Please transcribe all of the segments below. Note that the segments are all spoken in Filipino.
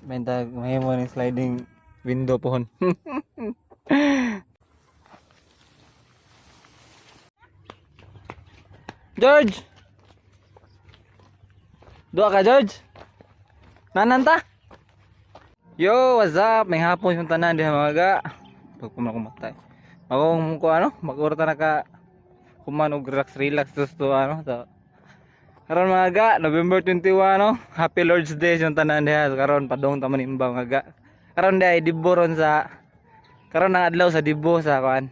Bentag may mo ni sliding window pohon. George. Doa ka George. Nananta. Yo, what's up? May hapon yung tanan diha mga ga. Pagkumakumatay. Ako ko ano, magurta na ka kuman og relax to ano to. Karon mga ga, November 21 no. Happy Lord's Day yung tanan diha. Karon padong ta manimba mga ga. Karon day Dibo ron sa karon nang adlaw sa Dibo sa kuan.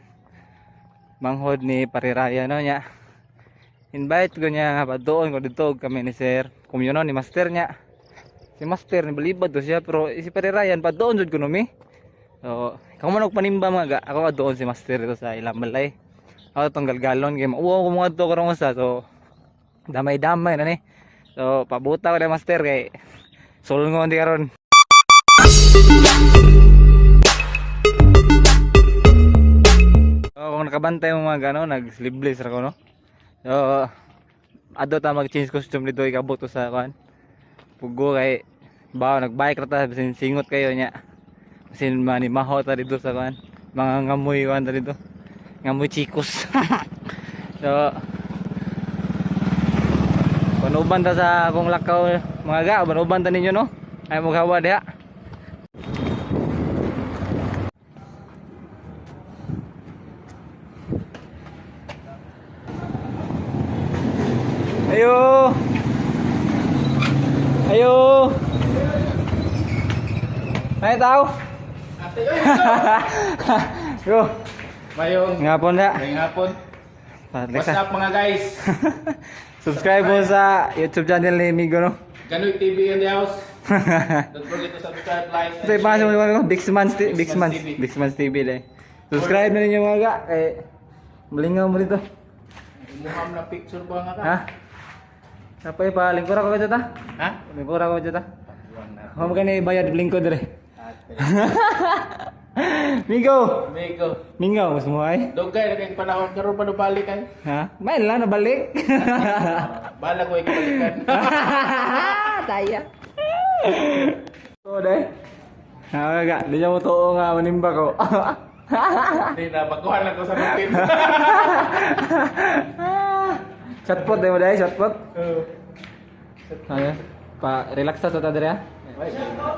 Manghod ni Pariraya no nya. Invite ko niya nga padoon ko dito kami ni Sir. Kumyono ni Master niya. Si Master ni balibad to siya pero si Parirayan padoon jud ko no mi. So, ikaw man og panimba mga ga. Ako doon si Master dito sa ilang balay. Ako tong galgalon kay mauwa ko mga to karong usa. So, damay-damay na ni. So, pabuta ko na Master kay sulngon di karon. So, kung nakabantay mo mga gano, nag-sleeveless ra ko no. So, ado ta mag-change costume dito ikabot to sa kan. Pugo kay bawo nagbike ra ta bisin singot kayo nya. Bisin manimaho ta dito sa kan. Mga ngamoy kan ta dito. Ngamoy chikos. So, panuban ta sa akong lakaw mga ga, panuban ta ninyo no. Ay mo gawa diha. Ayo. Ayo. Ay tao. Yo. Mayong Ngapon da. ngayong hapon. What's up mga guys? Subscribe mo sa YouTube channel ni Migo no. Ganoy TV in the house. Don't forget to subscribe, like, Sa ipasa mo ko Bixman's TV dai. Subscribe na ninyo mga ga kay malingaw mo dito. Umuham na picture ko nga ka. Ha? Napay pa lingkod ako dito ta. Ha? Lingkod ako dito ta. Mo magani bayad lingkod dire. Migo. Amigo. Mingaw mas mo ay. Dugay na kayong panahon karon pa nabalik kay. Ha? May lang nabalik. Bala ko ikabalikan. Taya. So dai. Ga, di mo to nga manimba ko. Hindi na baguhan lang ko sa rutin. Chatpot dai mo dai, chatpot. Ayo. Pa relax sa ta dire ha.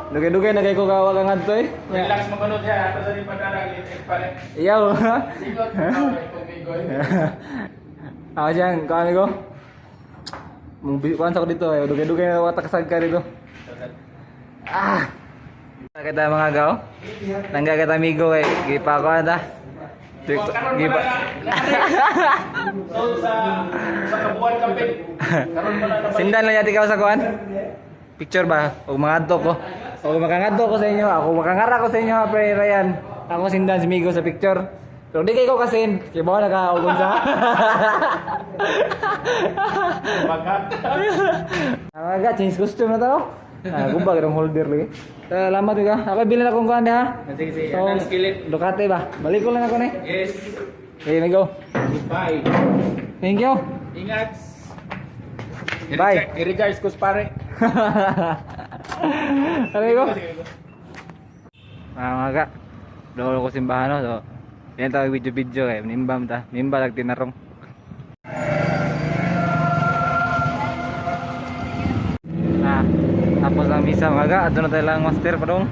Dugay-dugay na kay ko kawag ang adto eh. Relax mo kuno diha ato sa di padarag pa rin. Iyaw. Sigot ko migoy. Ako dyan, kami ko. Kuhan sa ko dito eh. Dugay-dugay na watak ka dito. Ah! Kita mga gaw. Tangga kita amigo eh. Gipa ko ata. Gipa. Sa kabuan kapit. Karon pa na Sindan lang yati ka sa kuhan. Picture ba? O mga adto ko. O makangadto ko sa inyo. Ako makangara ko sa inyo ha, pre Ryan. Ako sindan si Migo sa picture. Pero di kayo ko kasi. Kaya ba naka-ugon sa? bagat. Aga, change costume na to. Gumbag ng holder lagi. Salamat ka. Ako bilhin akong kuhan ha. Sige sige. So, Anong skillet? Ducati ba? Balik ko lang ako ni. Yes. Okay, Migo. Bye. Thank you. Ingat. Bye. I-recharge ko pare. Ano ko? Mga ga. Dolo ko simbahan no. So, yan tawag video kay nimbam ta. Nimba lag tinarong. Tapos ang misa mga ga. Adto na tayo lang master pa dong.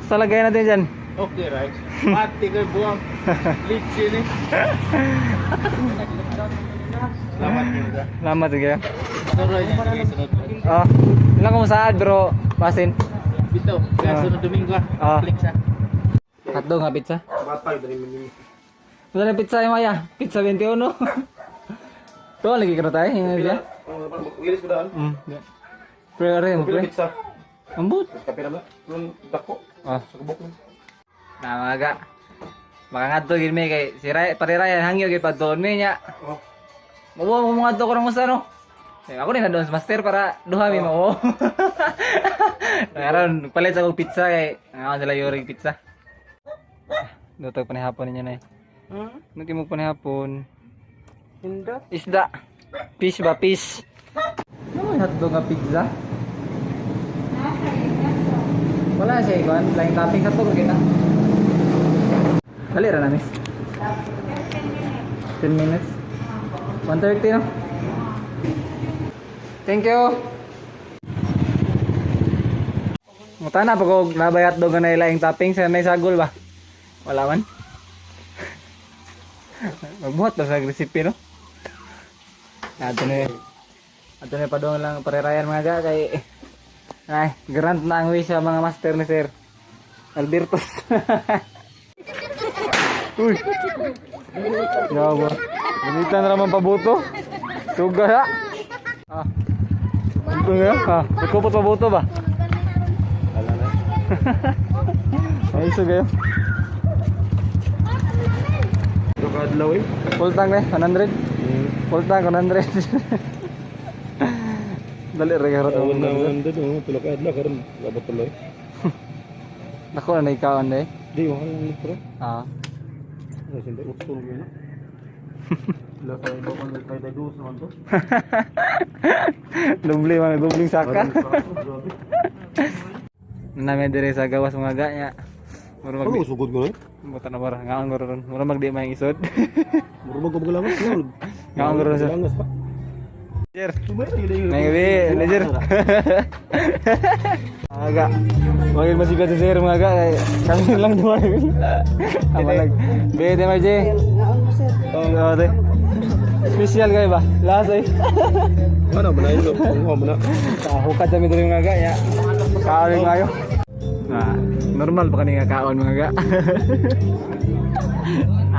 Sa lagay natin dyan. Okay, right. Mati ko buwang. Litsin eh. Salamat kita. Salamat sige. Tuloy niya. Sunod. Oh, ilang ko masaad bro. Pasin. Bito. Kaya sunod Domingo Ah. Click sa. Hotdog nga pizza. Batay, dari mo. Wala na pizza yung maya. Pizza 21. Ito lagi ka na tayo. Yung sila. Gilis ko daan. Pero rin mo pre. Pizza. Ambot. Kape na ba? Yung dako. Oh. Sa kubok mo. Nah, mga makangadto gid mi kay si Parirayan hangyo gid padton mi nya. Oh. Mawa mo mga to karong usa no. Ako din na doon sa master para duha mi mao. Karon palit sa kong pizza kay ako sila yoring pizza. Dito panihapon ninyo na eh. Nuti mo panihapon. Hinda. Isda. Fish ba fish? Ano hotdog nga pizza? Wala siya ikuan, flying topping sa to kita. Dali ra na miss. 10 minutes. 1:30 no? Thank you. Muta na pag og nabayat do ganay laing topping sa nay sagol ba? Wala man. Magbuhat ba sa recipe no? Ato na padong lang parerayan mga ga kay ay grant na ang wish sa mga master ni Sir Albertos. Uy. Yawa. Gamitan na naman pabuto. Suga ha. Ah. Ito nga ha. Ikaw pa pabuto ba? Wala na. Ay suga yun. Ito ka adlaw eh. Full tank na 100. Full tank 100. Dali ra garot ang Nando no, tulog ka adlaw karon abot tuloy. Nako na ikaw anday. Di mo ang litro. Ah. Sindi utol mo na. La sa iba pang kay dos naman to. Dubling saka. Nami dire sa gawas mga ga nya. Mura mag Ano sugod ko na? buta na bara ngaon ko ron. Mura magdi may isod. Muro magkabagalangas na. Ngaon ko ron sir. Langas pa. Sir. Maybe, lejer. Aga. Wagil masigat si sir mga ga. Kami lang duwa. Amalag. Bede marje. Oh, ate. Special kayo ba? Lasa eh. Ano ba na ito? Ang mo na. Hukad kami dito mga ga. Ya. Kaon ngayo. Ah, normal pa kanina kaon mga ga.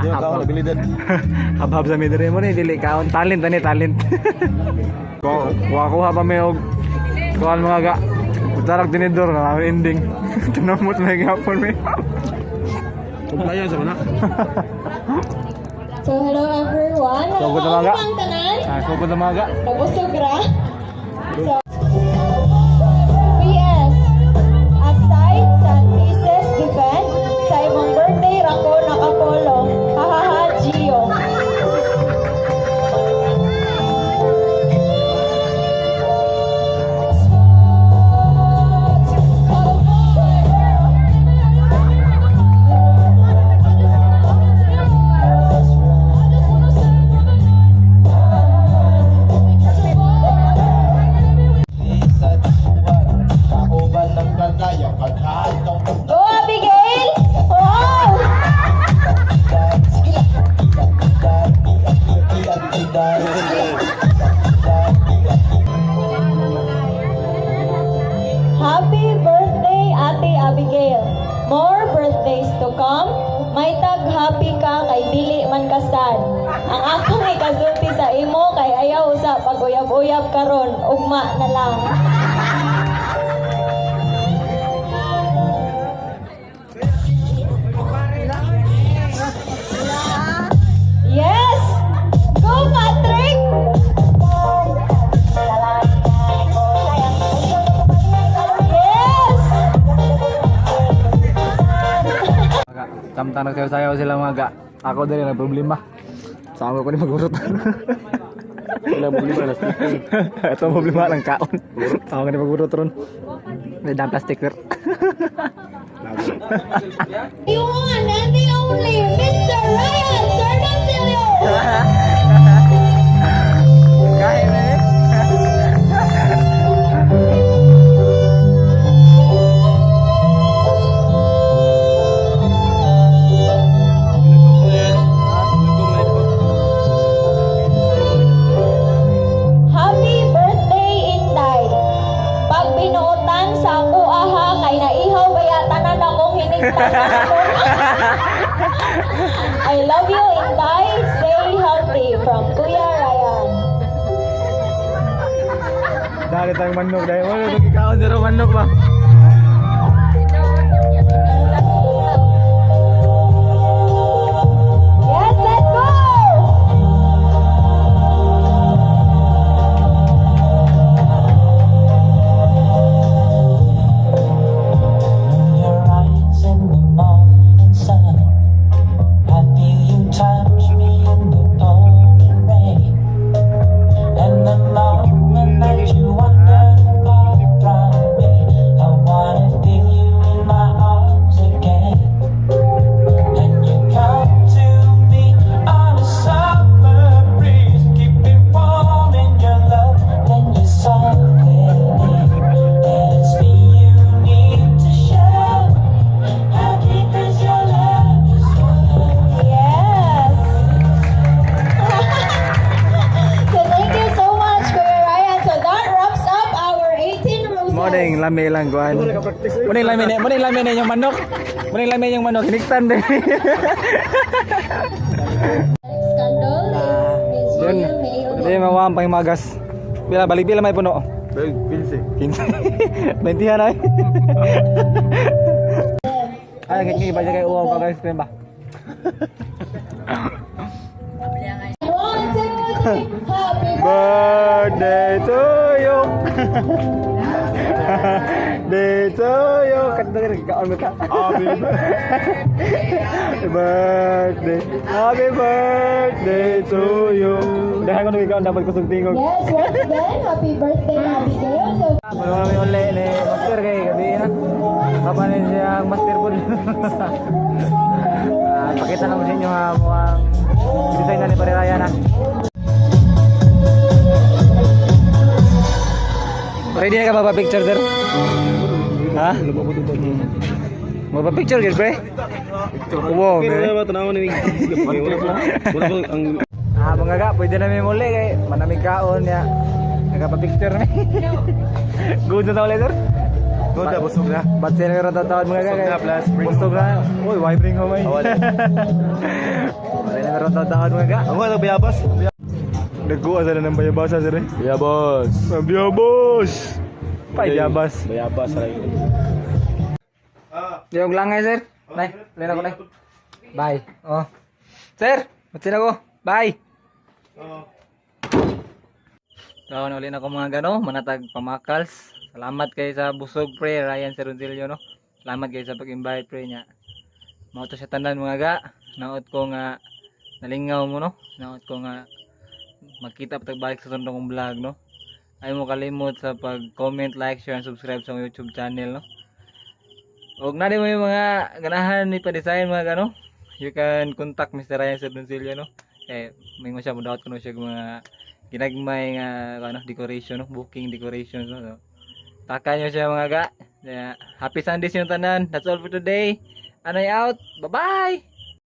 Yo ka abilidad. Habhab sa midire mo ni dili kaon talent ani talent. Ko ha pa may og kuan mga ga. Utarak dinidor na ending. Tunamot na gapon mi. Kumplayan sa mana. So, hello everyone. Sugod na mga ga. Ang tanan. Ah, sugod na mga ga. Nabusog ra. So, PS. Aside sa thesis defend, sa imong birthday ra ko nakapolo. Hahaha, Gio. Go, Abigail! Wow! Happy birthday, Ate Abigail. More birthdays to come. May tag-happy ka kay dili man kasad. Ang akong ikasulti sa imo kay ayaw sa pag-uyab-uyab karon, ugma na lang. Yes! Go, Patrick! Yes! Samtang nagsayaw sila mga ga. Ako din ang problema. Sama ko ni magurot. Wala problema na sticker. Ito ang problema ng kaon. Sama ko ni magurot ron. May dampa sticker. You one and the only Mr. Ryan Sardancillo! Kaya na eh. Happy birthday, Inday! Pag binuotan sa ako aha, kay naihaw kaya tanan akong hinigtan. I love you, Inday. Stay healthy. From Kuya Ryan. Dali tayong manok dahil wala nagkikaon sa manok ba? Yes, let's go! Your eyes in the morning sun. I feel you touch me in the pouring rain. And the moment that you wander from me, I mo na yung lami lang kuan. Mo na yung lami na yung manok. Mo na yung lami yung manok, hiniktan din. Scandal is Miss Yun. Gina May Hindi mawawang pang magas. Balik may puno. 15. 15. 20 na. Ay, kaya ba kay uwaw ka guys, ba? 1, 2, 3, happy Birthday to you. Day to you. Kanta ka kaon mo ka. Happy birthday to you. Dahil ko nung ikaw dapat ko sugtingog. Yes, once again, happy birthday, Abigail. So, Ano kami uli ni Master kay gabi na. Kapanin siya ang Master po. Pakita naman sa inyo ha mukhang design na ni Pariraya na. Ready na ka magpa-picture sir? Ha? Magpa-picture gid pre? Wow. Pero ba tanaw ni wala ko ang Mga ga, pwede na may muli kay manamig kaon ya. Nagpa-picture na. Good na ulit sir? good na busog na. Ba't sila meron tatawad mga Busog kagay? na, plus bring Busog na. Uy, why bring home ay? Wala. Wala na meron tatawad mga kagay. Ang wala bayabas. Nagkuha sila ng bayabasa sir eh. Bayabas. Bayabas! Bayabas. Bayabas ray. Yung langay sir. Nay, lena ko nay. Bye. Oh. Sir, matsin ako. Bye. Kaon uli na ko mga gano, manatag pamakals. Salamat kay sa busog pre, Ryan Serunzilio no. Salamat kay sa pag-invite pre niya. Mao to sa tanan mga ga. Naot ko nga nalingaw mo no. Naot ko nga magkita pa balik sa sunod kong vlog no. Ay mo kalimot sa pag-comment, like, share, and subscribe sa YouTube channel no. Og na din mo yung mga ganahan ni pa-design mga gano. You can contact Mr. Ryan Serunzilio no. May mo siya mo daot kuno siya mga ginagmay nga ano decoration no, booking decorations no. So, taka nyo siya mga ga. Happy Sunday sa inyo tanan. That's all for today. Anay out. Bye-bye.